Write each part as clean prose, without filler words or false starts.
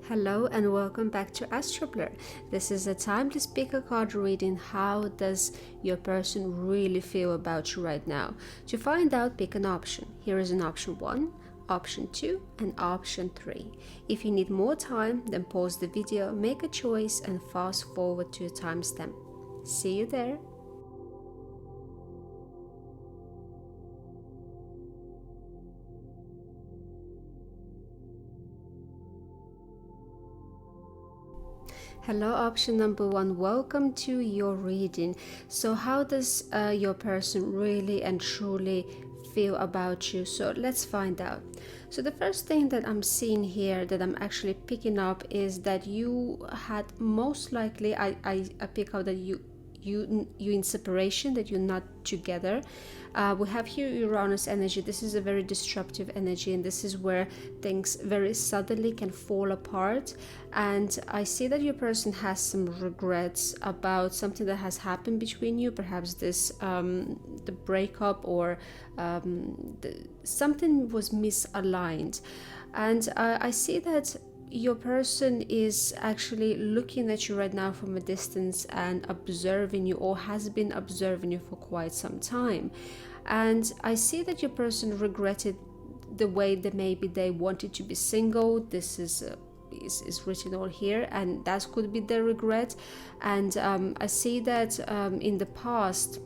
Hello and welcome back to Astroblur. This is a timeless picker card reading. How does your person really feel about you right now? To find out, pick an option. Here is an option 1, option 2 and option 3. If you need more time, then pause the video, make a choice and fast forward to a timestamp. See you there. Hello, option number 1, welcome to your reading. So how does your person really and truly feel about you? So let's find out. So the first thing that I'm seeing here, that I'm actually picking up, is that you had most likely, I pick out that you in separation, that you're not together. We have here Uranus energy. This is a very disruptive energy, and this is where things very suddenly can fall apart. And I see that your person has some regrets about something that has happened between you, perhaps this the breakup, or something was misaligned. And I see that your person is actually looking at you right now from a distance and observing you, or has been observing you for quite some time. And I see that your person regretted the way that maybe they wanted to be single. This is written all here, and that could be their regret. And I see that in the past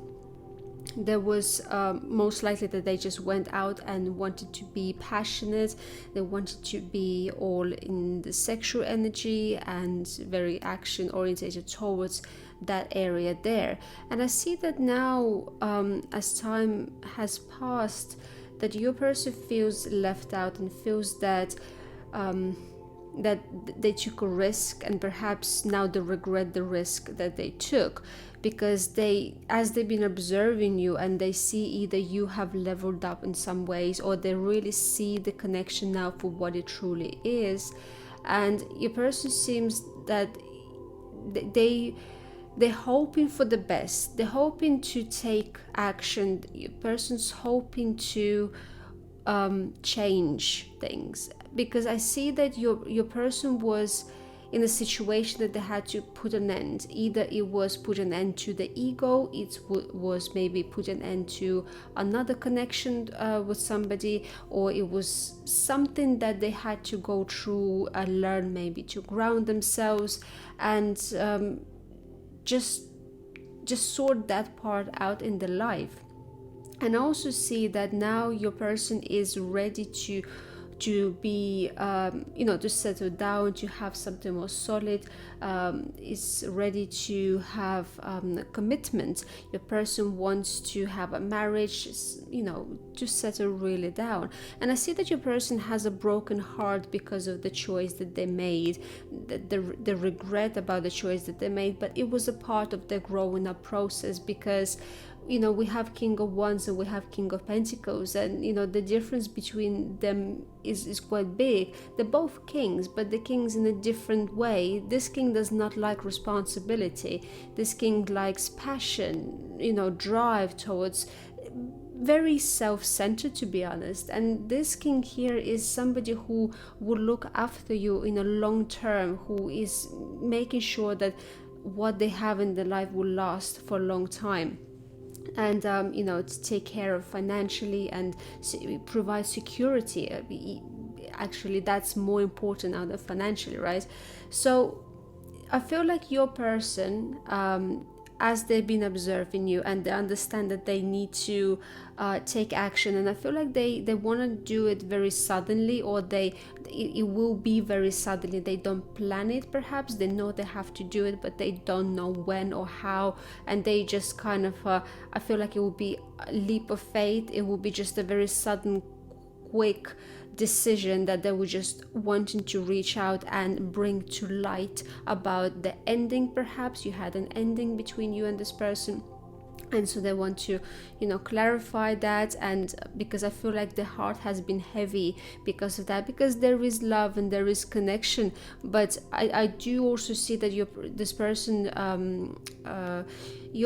there was most likely that they just went out and wanted to be passionate. They wanted to be all in the sexual energy and very action orientated towards that area there. And I see that now, as time has passed, that your person feels left out and feels that that they took a risk, and perhaps now they regret the risk that they took, because as they've been observing you, and they see either you have leveled up in some ways, or they really see the connection now for what it truly is. And your person seems that they're hoping for the best. They're hoping to take action. Your person's hoping to change things, because I see that your person was in a situation that they had to put an end. Either it was put an end to the ego, it was maybe put an end to another connection with somebody, or it was something that they had to go through and learn, maybe to ground themselves and just sort that part out in their life. And I also see that now your person is ready to be to settle down, to have something more solid, is ready to have commitment. Your person wants to have a marriage, to settle really down. And I see that your person has a broken heart because of the choice that they made, the regret about the choice that they made, but it was a part of their growing up process. Because we have King of Wands and we have King of Pentacles, and the difference between them is quite big. They're both kings, but the kings in a different way. This king does not like responsibility. This king likes passion, drive towards, very self-centered, to be honest. And this king here is somebody who will look after you in a long term, who is making sure that what they have in their life will last for a long time. And to take care of financially and provide security. Actually, that's more important now than financially, right? So I feel like your person, as they've been observing you, and they understand that they need to take action, and I feel like they want to do it very suddenly, or it will be very suddenly. They don't plan it. Perhaps they know they have to do it, but they don't know when or how, and they just kind of I feel like it will be a leap of faith. It will be just a very sudden, quick decision that they were just wanting to reach out and bring to light about the ending. Perhaps you had an ending between you and this person, And so they want to, clarify that. And because I feel like the heart has been heavy because of that, because there is love and there is connection. But I do also see that your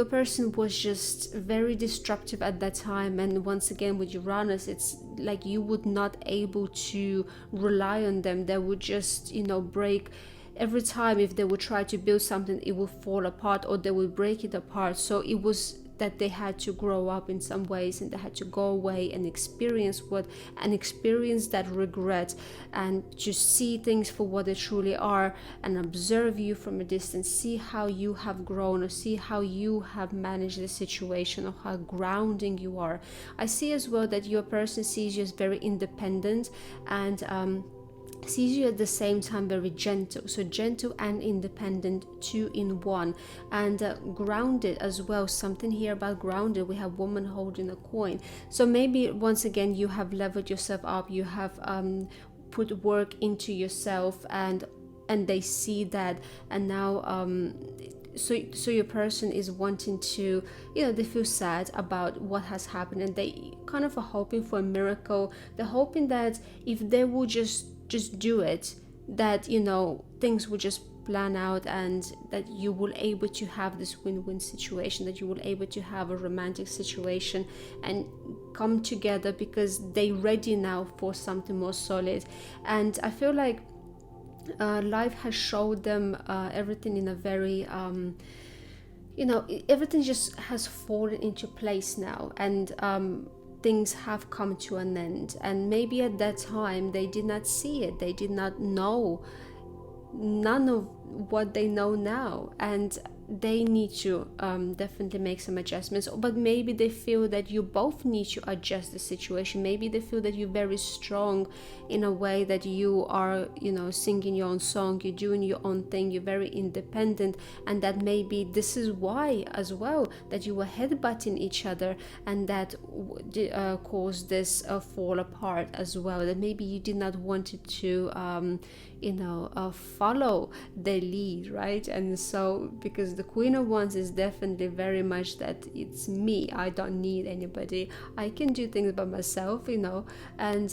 person was just very destructive at that time. And once again with Uranus, it's like you would not able to rely on them. They would just, break every time. If they would try to build something, it would fall apart, or they would break it apart. So it was that they had to grow up in some ways, and they had to go away and experience that regret, and to see things for what they truly are, and observe you from a distance, see how you have grown, or see how you have managed the situation, or how grounding you are. I see as well that your person sees you as very independent, and sees you at the same time very gentle. So gentle and independent, two in one. And grounded as well. Something here about grounded. We have woman holding a coin. So maybe once again you have leveled yourself up, you have put work into yourself, and they see that. And now so your person is wanting to, they feel sad about what has happened, and they kind of are hoping for a miracle. They're hoping that if they will just do it, that things will just plan out, and that you will able to have this win-win situation, that you will able to have a romantic situation and come together, because they're ready now for something more solid. And I feel like life has showed them everything in a very everything just has fallen into place now, and things have come to an end. And maybe at that time they did not see it, they did not know none of what they know now, and they need to definitely make some adjustments. But maybe they feel that you both need to adjust the situation. Maybe they feel that you're very strong in a way, that you are singing your own song, you're doing your own thing, you're very independent, and that maybe this is why as well that you were headbutting each other, and that caused this fall apart as well. That maybe you did not want it to follow the lead, right? And so, because the Queen of Wands is definitely very much that it's me, I don't need anybody, I can do things by myself, and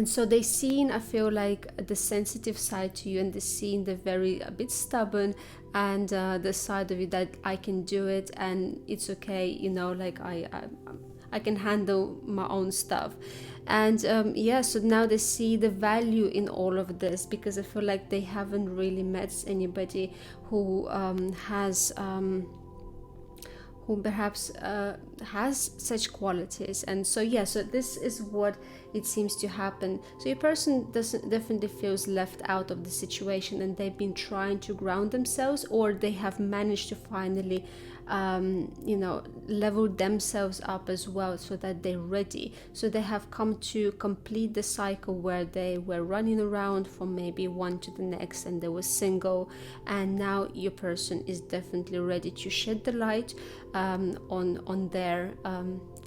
so they seen, I feel like, the sensitive side to you, and they seen the very a bit stubborn, and the side of you that I can do it and it's okay, like I can handle my own stuff. And so now they see the value in all of this, because I feel like they haven't really met anybody who who perhaps has such qualities. And so so this is what it seems to happen. So your person definitely feels left out of the situation, and they've been trying to ground themselves, or they have managed to finally level themselves up as well, so that they're ready. So they have come to complete the cycle where they were running around from maybe one to the next, and they were single, and now your person is definitely ready to shed the light on their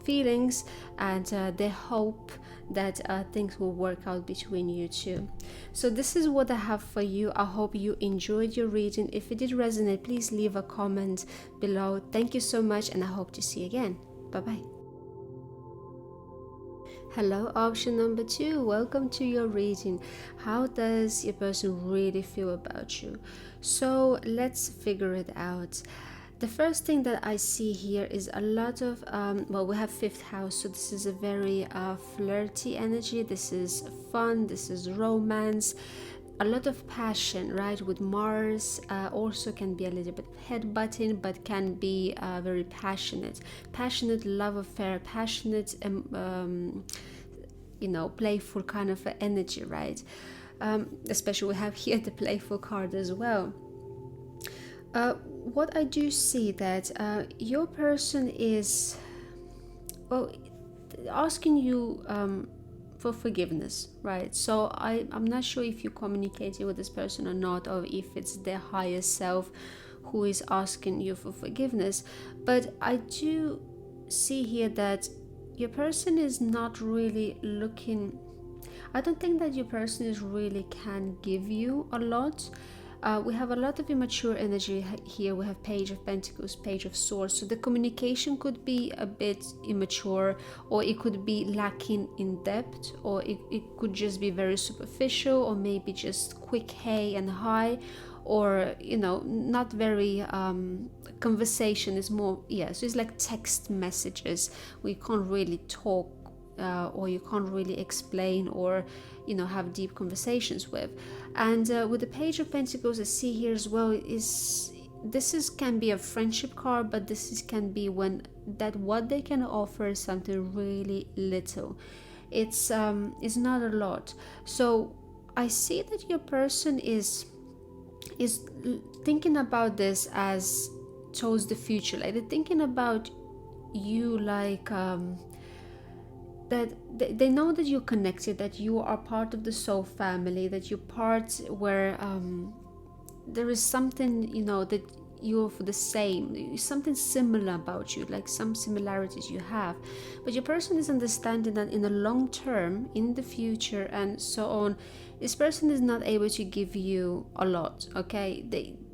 feelings, and they hope that things will work out between you two. So this is what I have for you. I hope you enjoyed your reading. If it did resonate, please leave a comment below. Thank you so much, and I hope to see you again. Bye bye. Hello, option number 2. Welcome to your reading. How does your person really feel about you? So let's figure it out. The first thing that I see here is a lot of, we have 5th house, so this is a very flirty energy. This is fun, this is romance, a lot of passion, right? With Mars, also can be a little bit headbutting, but can be very passionate love affair, passionate, playful kind of energy, right? Especially we have here the playful card as well. What I do see that your person is asking you for forgiveness, right? So I'm not sure if you're communicating with this person or not, or if it's their higher self who is asking you for forgiveness. But I do see here that your person is not really looking, I don't think that your person is really can give you a lot. We have a lot of immature energy here. We have Page of Pentacles, Page of Swords. So the communication could be a bit immature, or it could be lacking in depth, or it could just be very superficial, or maybe just quick hey and hi, or not very conversation is more, so it's like text messages. We can't really talk, or you can't really explain, or have deep conversations with. And with the Page of Pentacles, I see here as well, can be a friendship card, but can be when that what they can offer is something really little. It's not a lot. So I see that your person is thinking about this as towards the future. Like they're thinking about you, like that they know that you're connected, that you are part of the soul family, that you're part where there is something, that you're the same, something similar about you, like some similarities you have. But your person is understanding that in the long term, in the future and so on, this person is not able to give you a lot, okay?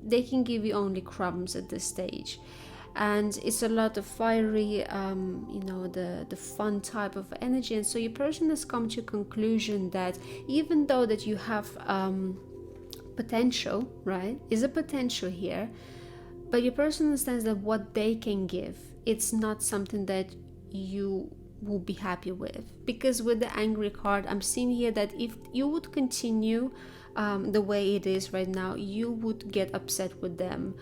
They can give you only crumbs at this stage. And it's a lot of fiery, the fun type of energy. And so your person has come to a conclusion that even though that you have potential, right, is a potential here, but your person understands that what they can give, it's not something that you will be happy with. Because with the Angry card, I'm seeing here that if you would continue the way it is right now, you would get upset with them,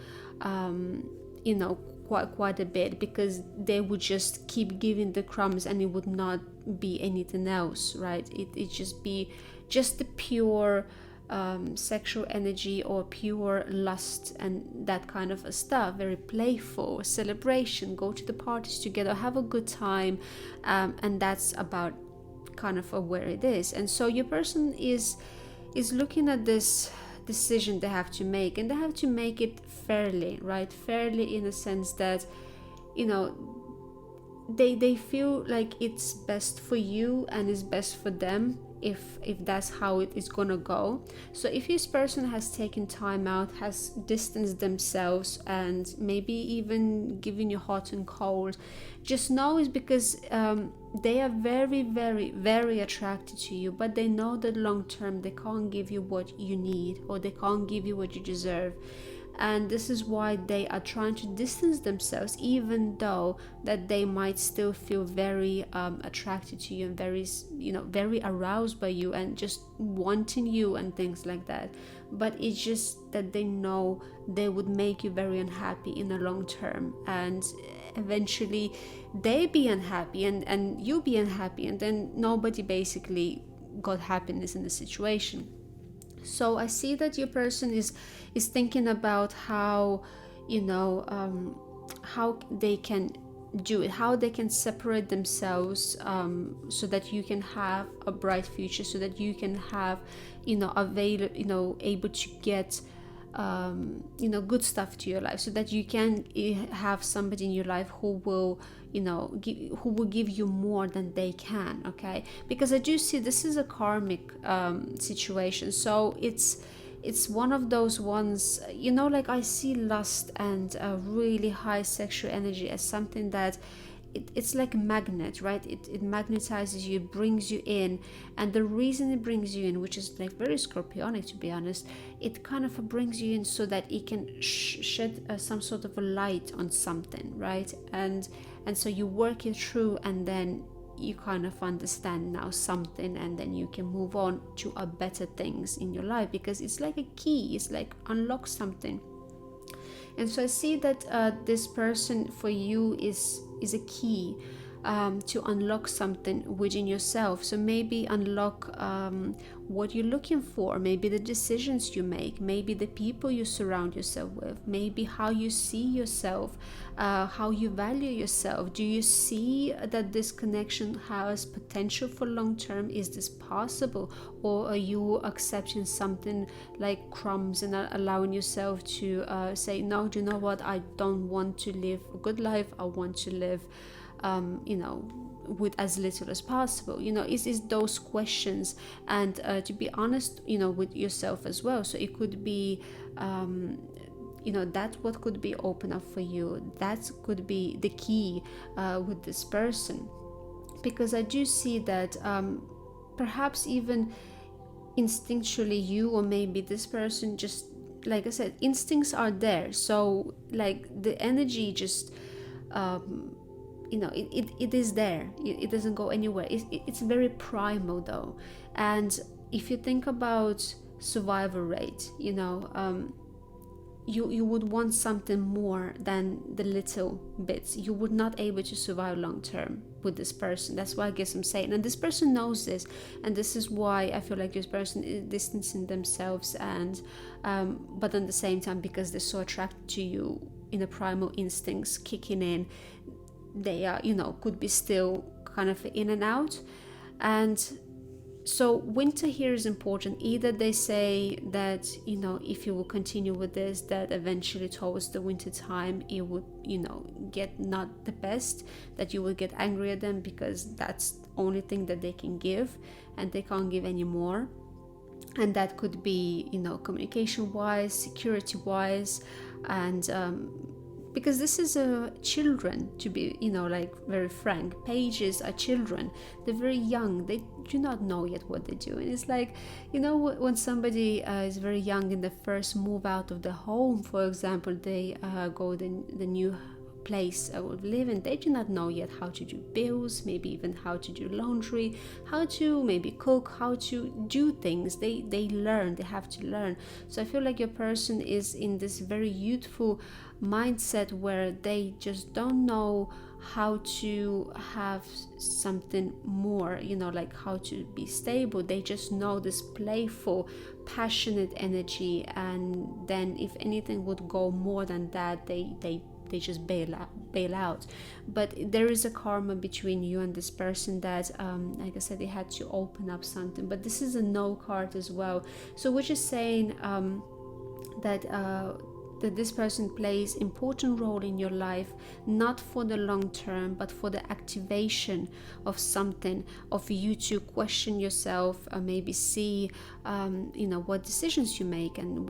quite a bit, because they would just keep giving the crumbs and it would not be anything else, right? It just be just the pure sexual energy, or pure lust and that kind of stuff, very playful celebration, go to the parties together, have a good time, and that's about kind of where it is. And so your person is looking at this decision they have to make, and they have to make it fairly, right? Fairly in the sense that they feel like it's best for you and is best for them if that's how it is gonna go. So if this person has taken time out, has distanced themselves, and maybe even giving you hot and cold, just know it's because they are very, very, very attracted to you, but they know that long term they can't give you what you need, or they can't give you what you deserve. And this is why they are trying to distance themselves, even though that they might still feel very attracted to you and very, very aroused by you and just wanting you and things like that. But it's just that they know they would make you very unhappy in the long term, and eventually they be unhappy and you be unhappy, and then nobody basically got happiness in the situation. So I see that your person is thinking about how how they can do it, how they can separate themselves, so that you can have a bright future, so that you can have able to get good stuff to your life, so that you can have somebody in your life who will give you more than they can, okay? Because I do see this is a karmic situation, so it's one of those ones, like I see lust and really high sexual energy as something that it's like a magnet, right? It magnetizes you, brings you in. And the reason it brings you in, which is like very scorpionic to be honest, it kind of brings you in so that it can shed some sort of a light on something, right? And so you work it through, and then you kind of understand now something, and then you can move on to a better things in your life, because it's like a key, it's like unlock something. And so I see that this person for you is a key to unlock something within yourself. So maybe unlock what you're looking for, maybe the decisions you make, maybe the people you surround yourself with, maybe how you see yourself, how you value yourself. Do you see that this connection has potential for long term? Is this possible? Or are you accepting something like crumbs and allowing yourself to say, no, do you know what, I don't want to live a good life, I want to live you know, with as little as possible. You know, is those questions, and to be honest, you know, with yourself as well. So it could be you know, that's what could be open up for you. That could be the key with this person, because I do see that perhaps even instinctually you, or maybe this person, just like I said, instincts are there. So like the energy just you know, it is there. It doesn't go anywhere. It's very primal though. And if you think about survival rate, you know, you would want something more than the little bits. You would not able to survive long term with this person. That's why I guess I'm saying, and this person knows this, and this is why I feel like this person is distancing themselves, and but at the same time, because they're so attracted to you, in the primal instincts kicking in, they are, you know, could be still kind of in and out. And so winter here is important. Either they say that, you know, if you will continue with this, that eventually towards the winter time it would, you know, get not the best, that you will get angry at them because that's the only thing that they can give and they can't give any more. And that could be, you know, communication wise, security wise, and because this is children, to be, you know, like very frank. Pages are children. They're very young. They do not know yet what they're doing. It's like, you know, when somebody is very young and they first move out of the home, for example, they go the new place of living, they do not know yet how to do bills, maybe even how to do laundry, how to maybe cook, how to do things. They learn, they have to learn. So I feel like your person is in this very youthful mindset where they just don't know how to have something more, you know, like how to be stable. They just know this playful, passionate energy, and then if anything would go more than that, they just bail out. But there is a karma between you and this person that like I said, they had to open up something. But this is a no card as well, so we're just saying that this person plays important role in your life, not for the long term, but for the activation of something, of you to question yourself, maybe see you know, what decisions you make, and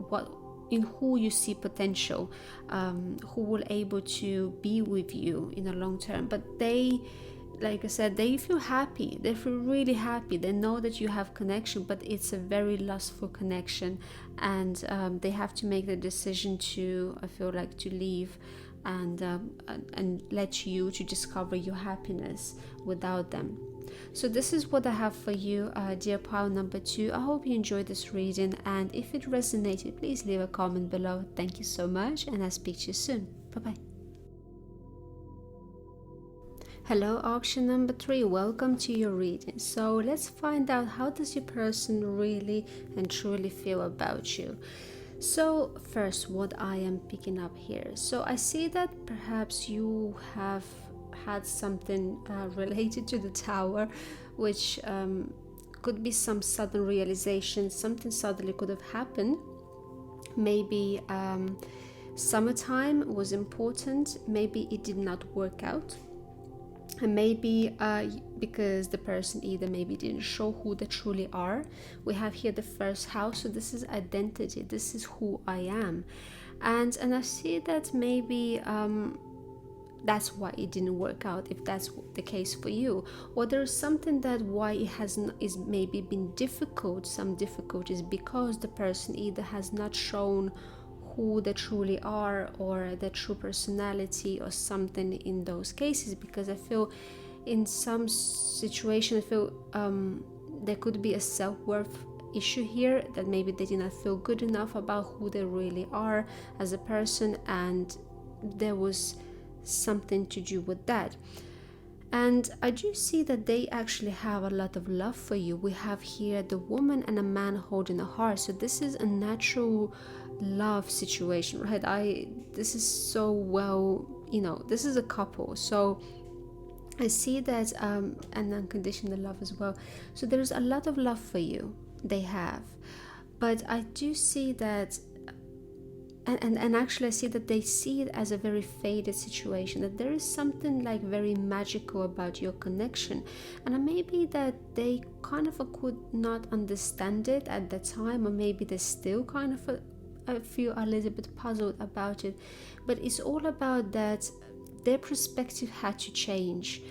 what, in who you see potential, who will able to be with you in the long term. But they, like I said, they feel happy. They feel really happy. They know that you have connection, but it's a very lustful connection, and they have to make the decision to, I feel like, to leave and let you to discover your happiness without them. So this is what I have for you, dear pile number 2. I hope you enjoyed this reading, and if it resonated, please leave a comment below. Thank you so much, and I'll speak to you soon. Bye bye. Hello, auction number 3, welcome to your reading. So let's find out, how does your person really and truly feel about you? So first, what I am picking up here, so I see that perhaps you have had something related to the Tower, which could be some sudden realization. Something suddenly could have happened. Maybe summertime was important, maybe it did not work out. And maybe because the person either maybe didn't show who they truly are. We have here the first house, so this is identity. This is who I am, and I see that maybe that's why it didn't work out, if that's the case for you. Or there's something that why it has is maybe been difficult, some difficulties, because the person either has not shown who they truly are, or their true personality, or something in those cases. Because I feel in some situation, I feel there could be a self-worth issue here, that maybe they did not feel good enough about who they really are as a person, and there was something to do with that. And I do see that they actually have a lot of love for you. We have here the woman and a man holding a heart, so this is a natural love situation, right? This is so well, you know, this is a couple, so I see that and unconditional love as well. So there's a lot of love for you they have, but I do see that and actually I see that they see it as a very faded situation, that there is something like very magical about your connection, and maybe that they kind of could not understand it at the time, or maybe they still kind of I feel a little bit puzzled about it, but it's all about that their perspective had to change.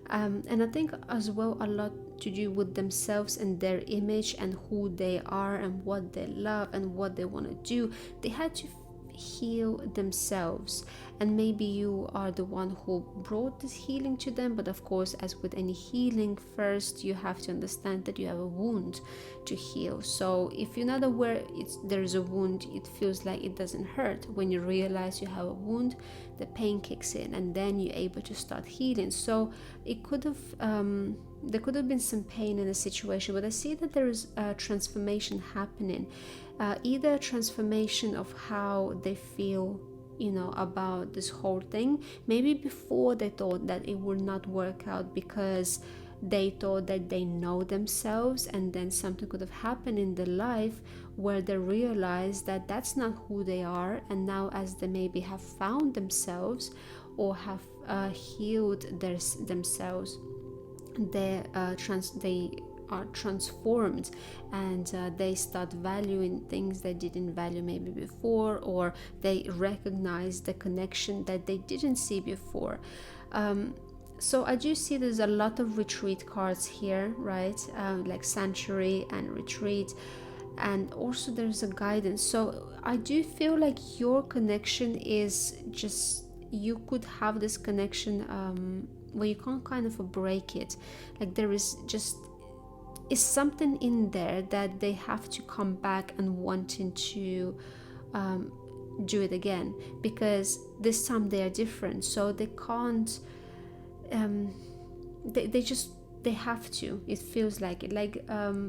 And I think as well a lot to do with themselves and their image and who they are and what they love and what they want to do. They had to heal themselves, and maybe you are the one who brought this healing to them. But of course, as with any healing, first you have to understand that you have a wound to heal. So if you're not aware there's a wound, it feels like it doesn't hurt. When you realize you have a wound, the pain kicks in, and then you're able to start healing. So it could have there could have been some pain in the situation, but I see that there is a transformation happening, either a transformation of how they feel, about this whole thing. Maybe before they thought that it would not work out because they thought that they know themselves, and then something could have happened in their life where they realized that that's not who they are. And now, as they maybe have found themselves or have healed themselves, they are transformed, and they start valuing things they didn't value maybe before, or they recognize the connection that they didn't see before. So I do see there's a lot of retreat cards here, right? Like sanctuary and retreat, and also there's a guidance. So I do feel like your connection is just, you could have this connection where you can't kind of break it. Like there is something in there that they have to come back and wanting to do it again, because this time they are different. So they can't they have to, it feels like it, like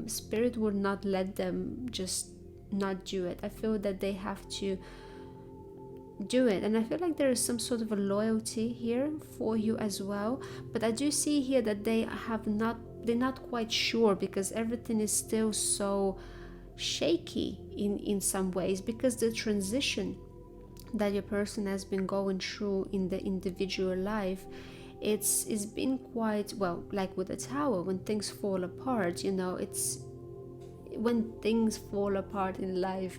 spirit would not let them just not do it. I feel that they have to do it, and I feel like there is some sort of a loyalty here for you as well. But I do see here that they're not quite sure, because everything is still so shaky in some ways, because the transition that your person has been going through in the individual life, it's been quite, well, like with the tower, when things fall apart, it's when things fall apart in life,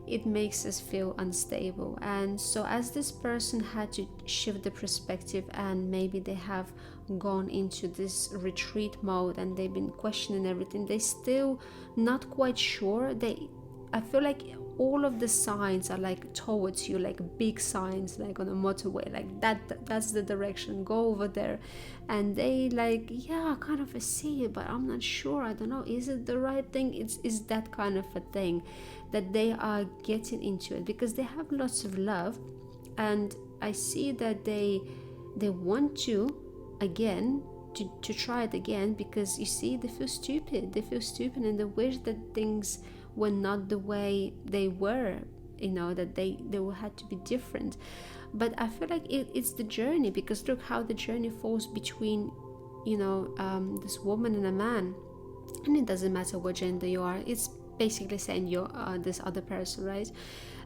it makes us feel unstable. And so as this person had to shift the perspective, and maybe they have gone into this retreat mode and they've been questioning everything, they still not quite sure. I feel like all of the signs are like towards you, like big signs, like on a motorway, like that's the direction, go over there. And they like, yeah, kind of see it, but I'm not sure, I don't know, is it the right thing? It's that kind of a thing that they are getting into it, because they have lots of love, and I see that they want to again to try it again, because you see they feel stupid, and they wish that things were not the way they were, that they had to be different. But I feel like it's the journey, because look how the journey falls between this woman and a man, and it doesn't matter what gender you are, it's basically saying you're this other person, right?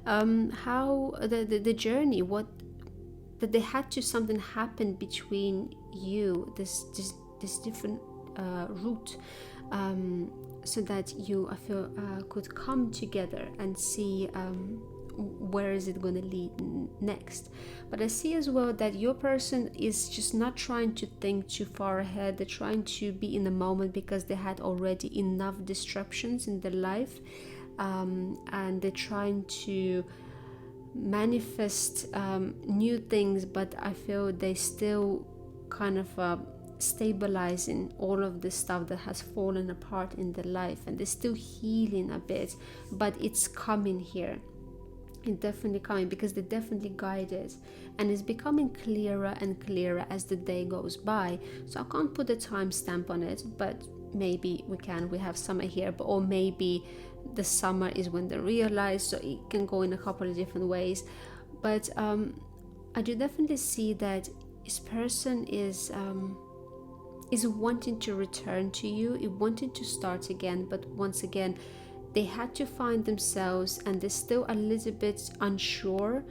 How the journey, what that they had to, something happen between you, this different route, so that you, I feel, could come together and see where is it going to lead next. But I see as well that your person is just not trying to think too far ahead. They're trying to be in the moment, because they had already enough disruptions in their life, and they're trying to manifest new things. But I feel they still kind of stabilizing all of the stuff that has fallen apart in their life, and they're still healing a bit, but it's coming here. It's definitely coming, because they're definitely guided, and it's becoming clearer and clearer as the day goes by. So I can't put a timestamp on it, but maybe we have summer here, or maybe the summer is when they realize, so it can go in a couple of different ways. But I do definitely see that this person is wanting to return to you, it wanting to start again, but once again they had to find themselves, and they're still a little bit unsure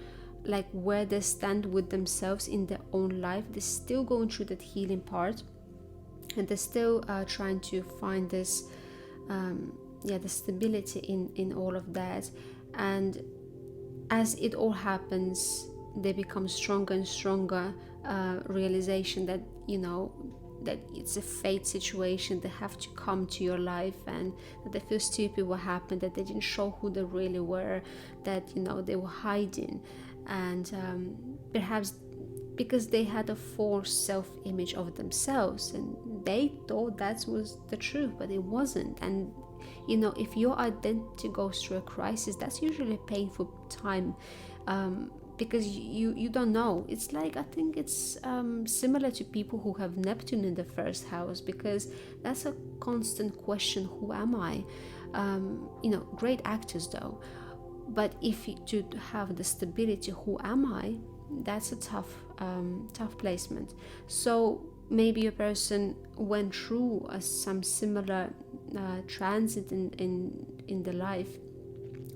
like where they stand with themselves in their own life. They're still going through that healing part, and they're still trying to find this the stability in all of that. And as it all happens, they become stronger and stronger realization that, you know, that it's a fate situation. They have to come to your life, and that they feel stupid what happened, that they didn't show who they really were, that, you know, they were hiding. And perhaps because they had a false self-image of themselves, and they thought that was the truth, but it wasn't. And you know, if your identity goes through a crisis, that's usually a painful time, because you don't know. It's like, I think it's similar to people who have Neptune in the first house, because that's a constant question: who am I? You know, great actors though, but if you to have the stability, who am I? That's a tough placement. So maybe a person went through some similar transit in the life,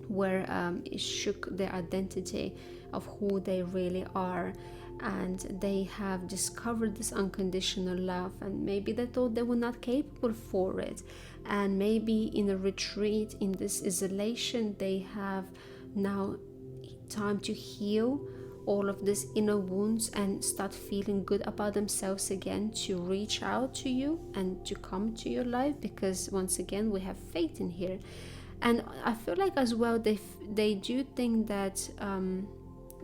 where it shook their identity of who they really are, and they have discovered this unconditional love, and maybe they thought they were not capable for it, and maybe in a retreat, in this isolation, they have now time to heal all of these inner wounds and start feeling good about themselves again, to reach out to you and to come to your life, because once again we have faith in here. And I feel like as well they do think that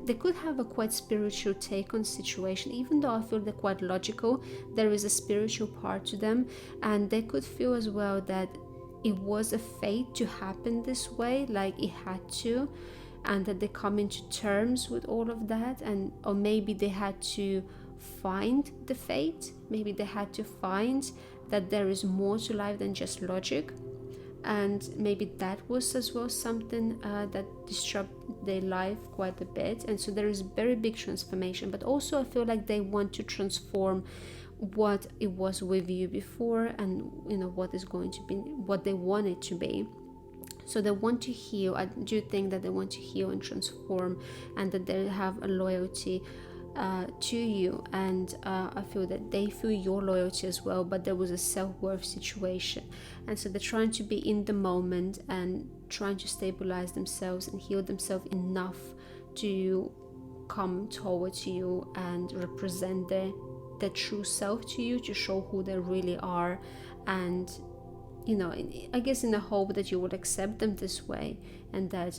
they could have a quite spiritual take on situation, even though I feel they're quite logical. There is a spiritual part to them, and they could feel as well that it was a fate to happen this way, like it had to, and that they come into terms with all of that. And or maybe they had to find the fate, maybe they had to find that there is more to life than just logic, and maybe that was as well something that disrupted their life quite a bit. And so there is very big transformation, but also I feel like they want to transform what it was with you before, and you know what is going to be what they want it to be. So they want to heal. I do think that they want to heal and transform, and that they have a loyalty to you, and I feel that they feel your loyalty as well, but there was a self-worth situation, and so they're trying to be in the moment and trying to stabilize themselves and heal themselves enough to come towards you and represent their true self to you, to show who they really are. And you know, I guess in the hope that you will accept them this way, and that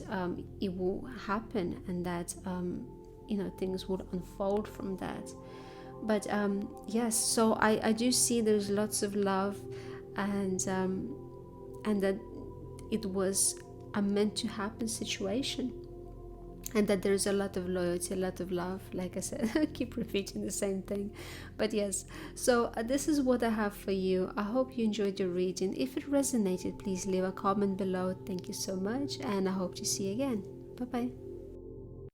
it will happen, and that you know, things would unfold from that. But yes, so I do see there's lots of love, and that it was a meant to happen situation, and that there's a lot of loyalty, a lot of love. Like I said, I keep repeating the same thing, but yes. So this is what I have for you. I hope you enjoyed your reading. If it resonated, please leave a comment below. Thank you so much, and I hope to see you again. Bye bye.